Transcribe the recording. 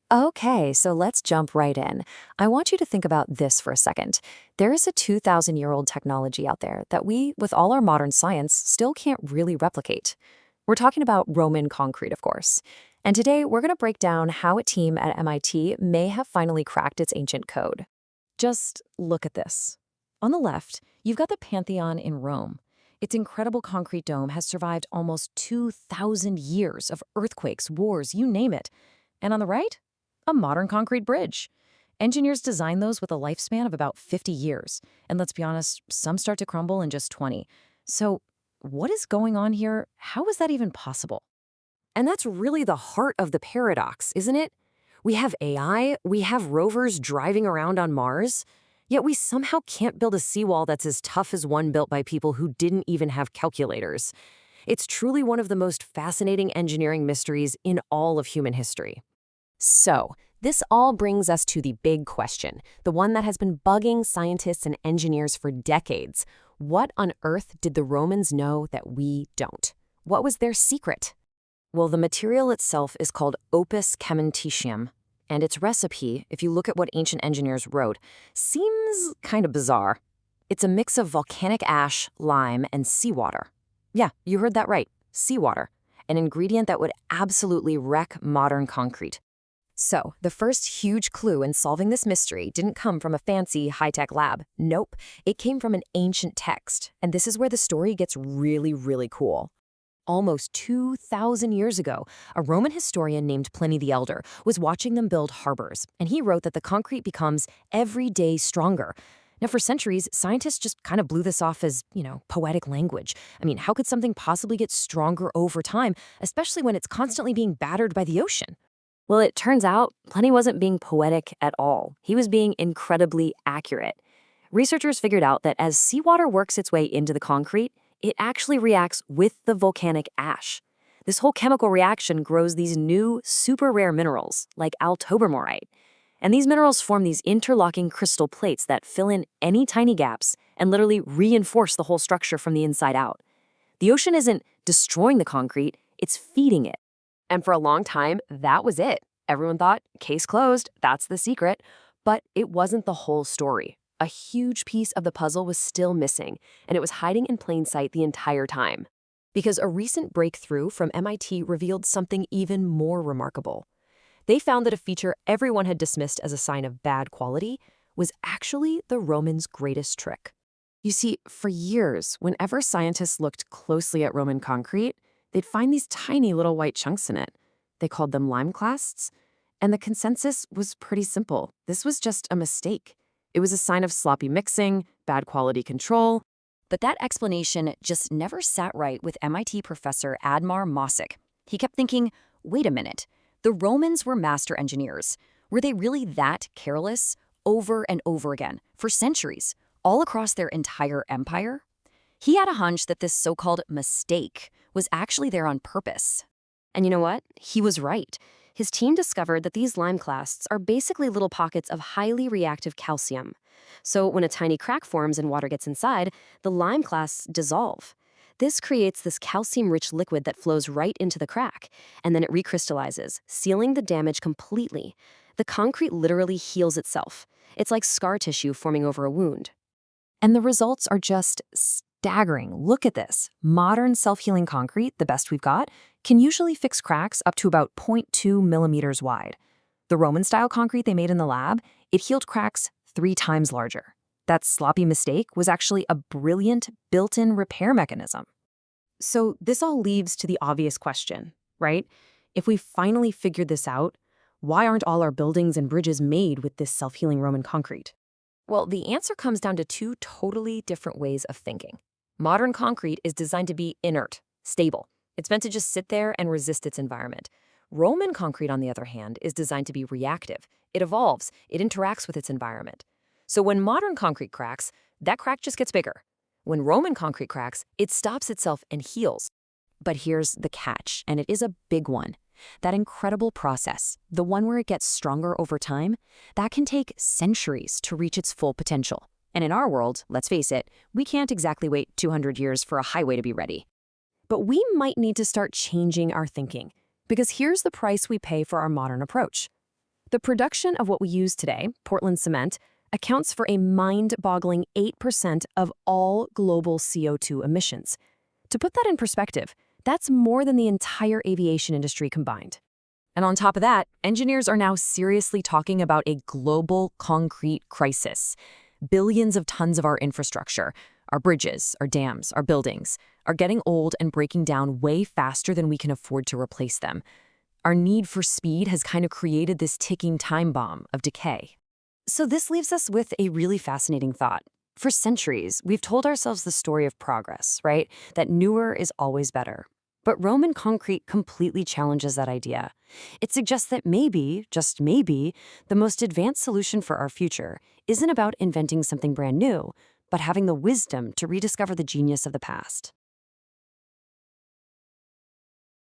Okay, so let's jump right in. I want you to think about this for a second. There is a 2,000-year-old technology out there that we, with all our modern science, still can't really replicate. We're talking about Roman concrete, of course. And today, we're going to break down how a team at MIT may have finally cracked its ancient code. Just look at this. On the left, you've got the Pantheon in Rome. Its incredible concrete dome has survived almost 2,000 years of earthquakes, wars, you name it. And on the right, a modern concrete bridge. Engineers design those with a lifespan of about 50 years. And let's be honest, some start to crumble in just 20. So what is going on here? How is that even possible? And that's really the heart of the paradox, isn't it? We have AI, we have rovers driving around on Mars, yet we somehow can't build a seawall that's as tough as one built by people who didn't even have calculators. It's truly one of the most fascinating engineering mysteries in all of human history. So, this all brings us to the big question, the one that has been bugging scientists and engineers for decades. What on earth did the Romans know that we don't? What was their secret? Well, the material itself is called opus caementitium, and its recipe, if you look at what ancient engineers wrote, seems kind of bizarre. It's a mix of volcanic ash, lime, and seawater. Yeah, you heard that right, seawater, an ingredient that would absolutely wreck modern concrete. So, the first huge clue in solving this mystery didn't come from a fancy, high-tech lab. Nope, it came from an ancient text, and this is where the story gets really, really cool. Almost 2,000 years ago, a Roman historian named Pliny the Elder was watching them build harbors, and he wrote that the concrete becomes every day stronger. Now, for centuries, scientists just kind of blew this off as, poetic language. I mean, how could something possibly get stronger over time, especially when it's constantly being battered by the ocean? Well, it turns out Pliny wasn't being poetic at all. He was being incredibly accurate. Researchers figured out that as seawater works its way into the concrete, it actually reacts with the volcanic ash. This whole chemical reaction grows these new, super rare minerals, like al-tobermorite. And these minerals form these interlocking crystal plates that fill in any tiny gaps and literally reinforce the whole structure from the inside out. The ocean isn't destroying the concrete, it's feeding it. And for a long time, that was it. Everyone thought, case closed, that's the secret. But it wasn't the whole story. A huge piece of the puzzle was still missing, and it was hiding in plain sight the entire time. Because a recent breakthrough from MIT revealed something even more remarkable. They found that a feature everyone had dismissed as a sign of bad quality was actually the Romans' greatest trick. You see, for years, whenever scientists looked closely at Roman concrete, they'd find these tiny little white chunks in it. They called them lime clasts, and the consensus was pretty simple. This was just a mistake. It was a sign of sloppy mixing, bad quality control. But that explanation just never sat right with MIT professor Admar Mosik. He kept thinking, wait a minute, the Romans were master engineers. Were they really that careless? Over and over again, for centuries, all across their entire empire? He had a hunch that this so-called mistake was actually there on purpose. And you know what? He was right. His team discovered that these lime clasts are basically little pockets of highly reactive calcium. So when a tiny crack forms and water gets inside, the lime clasts dissolve. This creates this calcium-rich liquid that flows right into the crack, and then it recrystallizes, sealing the damage completely. The concrete literally heals itself. It's like scar tissue forming over a wound. And the results are just staggering. Look at this. Modern self-healing concrete, the best we've got, can usually fix cracks up to about 0.2 millimeters wide. The Roman-style concrete they made in the lab, it healed cracks 3 times larger. That sloppy mistake was actually a brilliant built-in repair mechanism. So this all leads to the obvious question, right? If we finally figured this out, why aren't all our buildings and bridges made with this self-healing Roman concrete? Well, the answer comes down to 2 totally different ways of thinking. Modern concrete is designed to be inert, stable. It's meant to just sit there and resist its environment. Roman concrete, on the other hand, is designed to be reactive. It evolves, it interacts with its environment. So when modern concrete cracks, that crack just gets bigger. When Roman concrete cracks, it stops itself and heals. But here's the catch, and it is a big one. That incredible process, the one where it gets stronger over time, that can take centuries to reach its full potential. And in our world, let's face it, we can't exactly wait 200 years for a highway to be ready. But we might need to start changing our thinking, because here's the price we pay for our modern approach. The production of what we use today, Portland cement, accounts for a mind-boggling 8% of all global CO2 emissions. To put that in perspective, that's more than the entire aviation industry combined. And on top of that, engineers are now seriously talking about a global concrete crisis. Billions of tons of our infrastructure, our bridges, our dams, our buildings, are getting old and breaking down way faster than we can afford to replace them. Our need for speed has kind of created this ticking time bomb of decay. So this leaves us with a really fascinating thought. For centuries, we've told ourselves the story of progress, right? That newer is always better. But Roman concrete completely challenges that idea. It suggests that maybe, just maybe, the most advanced solution for our future isn't about inventing something brand new, but having the wisdom to rediscover the genius of the past.